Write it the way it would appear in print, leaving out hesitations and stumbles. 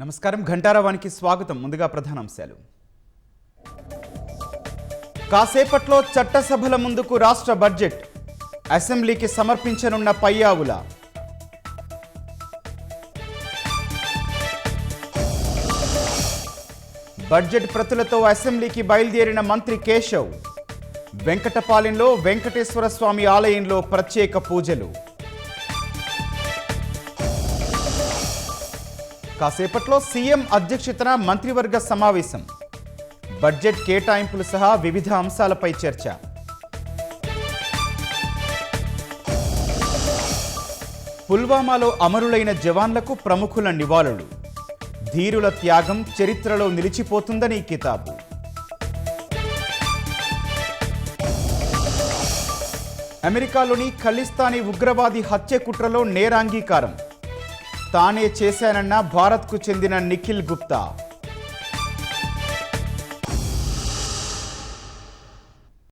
నమస్కారం ఘంటారావానికి స్వాగతం. ముందుగా ప్రధానాంశాలు. కాసేపట్లో చట్టసభల ముందుకు రాష్ట్ర బడ్జెట్ అసెంబ్లీకి సమర్పించనున్న పయ్యావుల. బడ్జెట్ ప్రతులతో అసెంబ్లీకి బయలుదేరిన మంత్రి కేశవ్. వెంకటపాలెంలో వెంకటేశ్వర స్వామి ఆలయంలో ప్రత్యేక పూజలు. కాసేపట్లో సీఎం అధ్యక్షతన మంత్రివర్గ సమావేశం. బడ్జెట్ కేటాయింపులు సహా వివిధ అంశాలపై చర్చ. పుల్వామాలో అమరులైన జవాన్లకు ప్రముఖుల నివాళులు. ధీరుల త్యాగం చరిత్రలో నిలిచిపోతుందని కితాబు. అమెరికాలోని ఖలిస్తానీ ఉగ్రవాది హత్య కుట్రలో నేరాంగీకారం. తానే చేశానన్న భారత్కు చెందిన నిఖిల్ గుప్తా.